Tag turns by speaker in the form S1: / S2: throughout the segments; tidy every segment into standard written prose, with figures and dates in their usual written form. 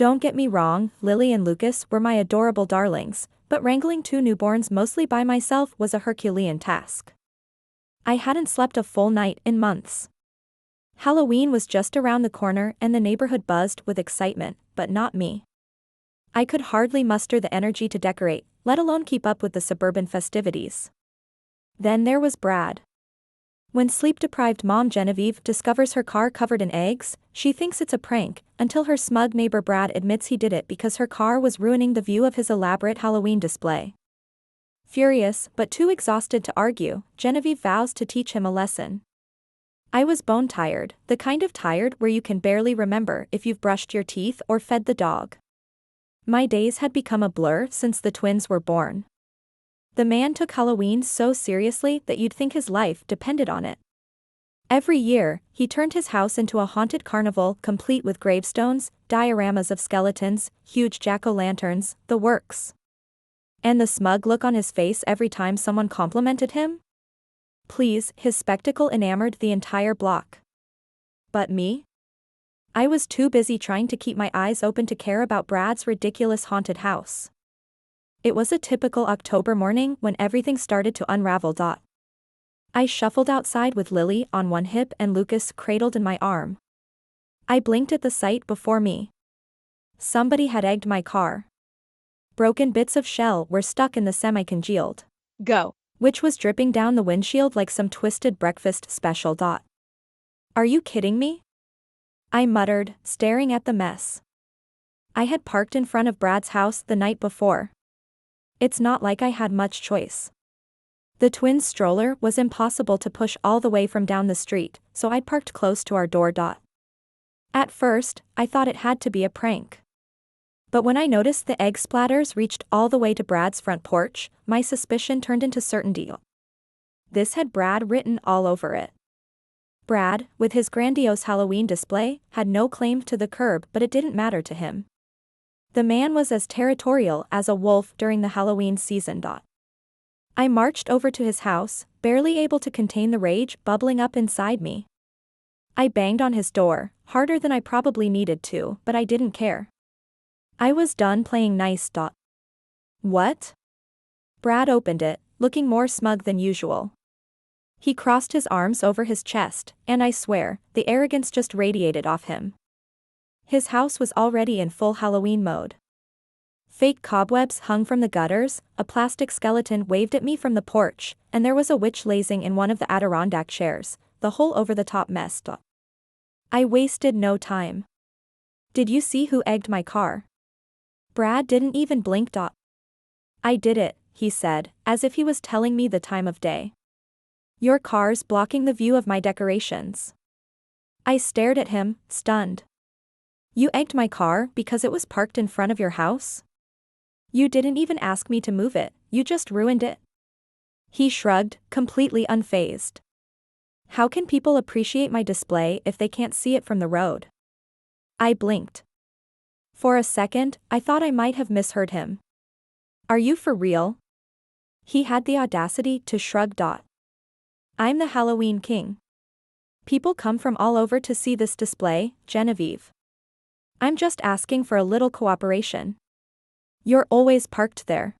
S1: Don't get me wrong, Lily and Lucas were my adorable darlings, but wrangling two newborns mostly by myself was a Herculean task. I hadn't slept a full night in months. Halloween was just around the corner and the neighborhood buzzed with excitement, but not me. I could hardly muster the energy to decorate, let alone keep up with the suburban festivities. Then there was Brad. When sleep-deprived mom Genevieve discovers her car covered in eggs, she thinks it's a prank, until her smug neighbor Brad admits he did it because her car was ruining the view of his elaborate Halloween display. Furious, but too exhausted to argue, Genevieve vows to teach him a lesson. I was bone-tired, the kind of tired where you can barely remember if you've brushed your teeth or fed the dog. My days had become a blur since the twins were born. The man took Halloween so seriously that you'd think his life depended on it. Every year, he turned his house into a haunted carnival complete with gravestones, dioramas of skeletons, huge jack-o'-lanterns, the works. And the smug look on his face every time someone complimented him? Please, his spectacle enamored the entire block. But me? I was too busy trying to keep my eyes open to care about Brad's ridiculous haunted house. It was a typical October morning when everything started to unravel. I shuffled outside with Lily on one hip and Lucas cradled in my arm. I blinked at the sight before me. Somebody had egged my car. Broken bits of shell were stuck in the semi-congealed
S2: Go.
S1: which was dripping down the windshield like some twisted breakfast special. Are you kidding me? I muttered, staring at the mess. I had parked in front of Brad's house the night before. It's not like I had much choice. The twins' stroller was impossible to push all the way from down the street, so I'd parked close to our door. At first, I thought it had to be a prank. But when I noticed the egg splatters reached all the way to Brad's front porch, my suspicion turned into certainty. This had Brad written all over it. Brad, with his grandiose Halloween display, had no claim to the curb, but it didn't matter to him. The man was as territorial as a wolf during the Halloween season. I marched over to his house, barely able to contain the rage bubbling up inside me. I banged on his door, harder than I probably needed to, but I didn't care. I was done playing nice. What? Brad opened it, looking more smug than usual. He crossed his arms over his chest, and I swear, the arrogance just radiated off him. His house was already in full Halloween mode. Fake cobwebs hung from the gutters, a plastic skeleton waved at me from the porch, and there was a witch lazing in one of the Adirondack chairs, the whole over-the-top mess. I wasted no time. Did you see who egged my car? Brad didn't even blink. I did it, he said, as if he was telling me the time of day. Your car's blocking the view of my decorations. I stared at him, stunned. You egged my car because it was parked in front of your house? You didn't even ask me to move it, you just ruined it. He shrugged, completely unfazed. How can people appreciate my display if they can't see it from the road? I blinked. For a second, I thought I might have misheard him. Are you for real? He had the audacity to shrug. I'm the Halloween king. People come from all over to see this display, Genevieve. I'm just asking for a little cooperation. You're always parked there.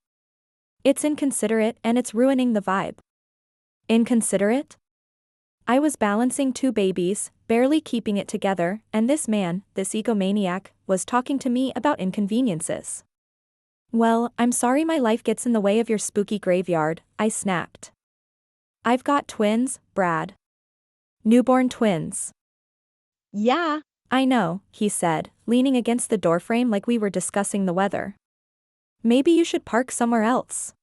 S1: It's inconsiderate and it's ruining the vibe. Inconsiderate? I was balancing two babies, barely keeping it together, and this man, this egomaniac, was talking to me about inconveniences. Well, I'm sorry my life gets in the way of your spooky graveyard, I snapped. I've got twins, Brad. Newborn twins.
S2: Yeah.
S1: I know, he said, leaning against the doorframe like we were discussing the weather. Maybe you should park somewhere else.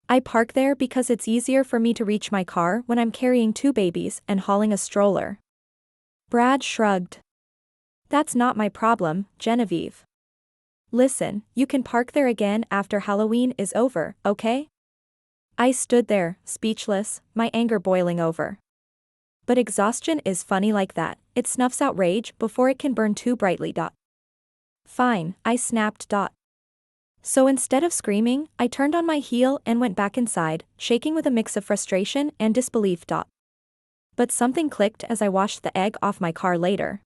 S1: I park there because it's easier for me to reach my car when I'm carrying two babies and hauling a stroller. Brad shrugged. That's not my problem, Genevieve. Listen, you can park there again after Halloween is over, okay? I stood there, speechless, my anger boiling over. But exhaustion is funny like that, it snuffs out rage before it can burn too brightly. Fine, I snapped. So instead of screaming, I turned on my heel and went back inside, shaking with a mix of frustration and disbelief. But something clicked as I washed the egg off my car later.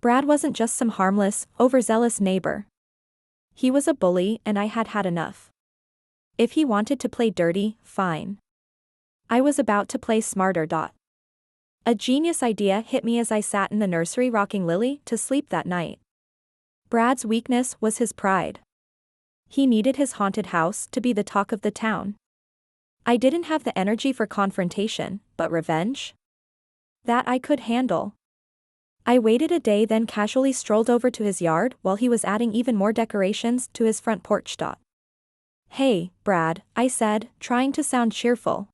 S1: Brad wasn't just some harmless, overzealous neighbor. He was a bully and I had had enough. If he wanted to play dirty, fine. I was about to play smarter. A genius idea hit me as I sat in the nursery rocking Lily to sleep that night. Brad's weakness was his pride. He needed his haunted house to be the talk of the town. I didn't have the energy for confrontation, but revenge? That I could handle. I waited a day, then casually strolled over to his yard while he was adding even more decorations to his front porch. Hey, Brad, I said, trying to sound cheerful.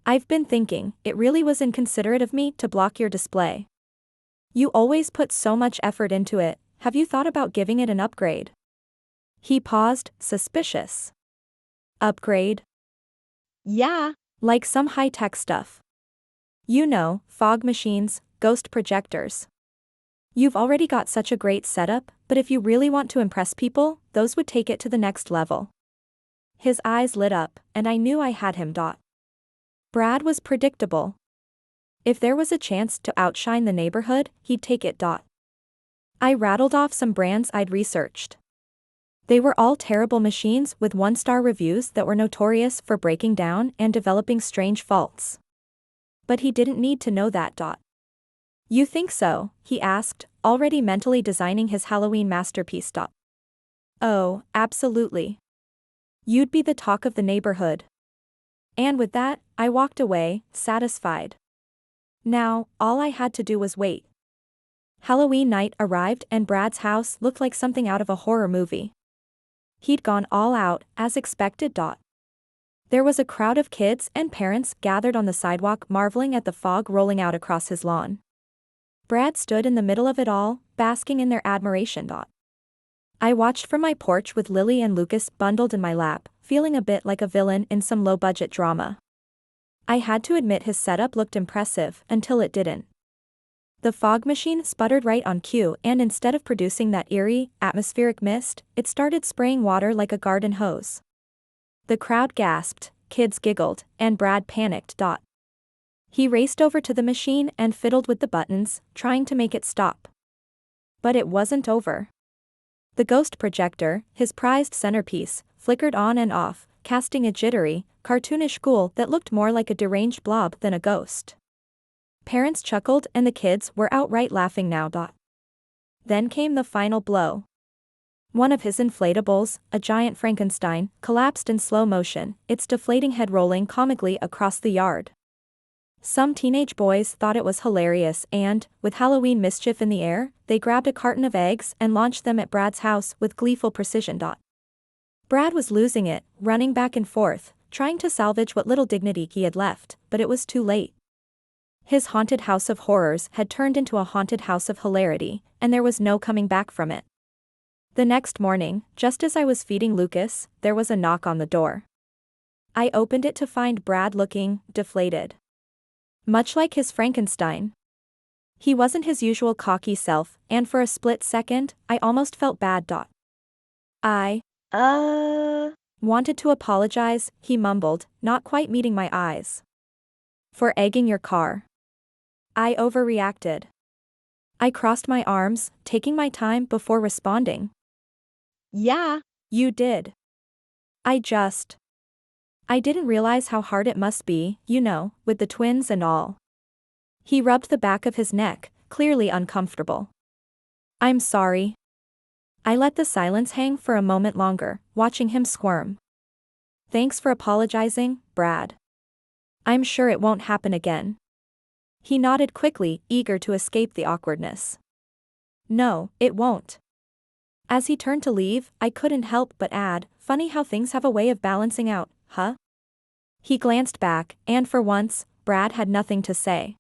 S1: I've been thinking, it really was inconsiderate of me to block your display. You always put so much effort into it, have you thought about giving it an upgrade? He paused, suspicious. Upgrade?
S2: Yeah.
S1: Like some high-tech stuff. You know, fog machines, ghost projectors. You've already got such a great setup, but if you really want to impress people, those would take it to the next level. His eyes lit up, and I knew I had him. Brad was predictable. If there was a chance to outshine the neighborhood, he'd take it. I rattled off some brands I'd researched. They were all terrible machines with one-star reviews that were notorious for breaking down and developing strange faults. But he didn't need to know that. You think so? He asked, already mentally designing his Halloween masterpiece. Oh, absolutely. You'd be the talk of the neighborhood. And with that, I walked away, satisfied. Now, all I had to do was wait. Halloween night arrived and Brad's house looked like something out of a horror movie. He'd gone all out, as expected. There was a crowd of kids and parents gathered on the sidewalk marveling at the fog rolling out across his lawn. Brad stood in the middle of it all, basking in their admiration. I watched from my porch with Lily and Lucas bundled in my lap, feeling a bit like a villain in some low-budget drama. I had to admit his setup looked impressive until it didn't. The fog machine sputtered right on cue, and instead of producing that eerie, atmospheric mist, it started spraying water like a garden hose. The crowd gasped, kids giggled, and Brad panicked. He raced over to the machine and fiddled with the buttons, trying to make it stop. But it wasn't over. The ghost projector, his prized centerpiece, flickered on and off, casting a jittery, cartoonish ghoul that looked more like a deranged blob than a ghost. Parents chuckled and the kids were outright laughing now. Then came the final blow. One of his inflatables, a giant Frankenstein, collapsed in slow motion, its deflating head rolling comically across the yard. Some teenage boys thought it was hilarious and, with Halloween mischief in the air, they grabbed a carton of eggs and launched them at Brad's house with gleeful precision. Brad was losing it, running back and forth, trying to salvage what little dignity he had left, but it was too late. His haunted house of horrors had turned into a haunted house of hilarity, and there was no coming back from it. The next morning, just as I was feeding Lucas, there was a knock on the door. I opened it to find Brad looking deflated. Much like his Frankenstein. He wasn't his usual cocky self, and for a split second, I almost felt bad. I wanted to apologize, he mumbled, not quite meeting my eyes. For egging your car. I overreacted. I crossed my arms, taking my time before responding.
S2: Yeah.
S1: You did. I didn't realize how hard it must be, with the twins and all. He rubbed the back of his neck, clearly uncomfortable. I'm sorry. I let the silence hang for a moment longer, watching him squirm. Thanks for apologizing, Brad. I'm sure it won't happen again. He nodded quickly, eager to escape the awkwardness. No, it won't. As he turned to leave, I couldn't help but add, funny how things have a way of balancing out, huh? He glanced back, and for once, Brad had nothing to say.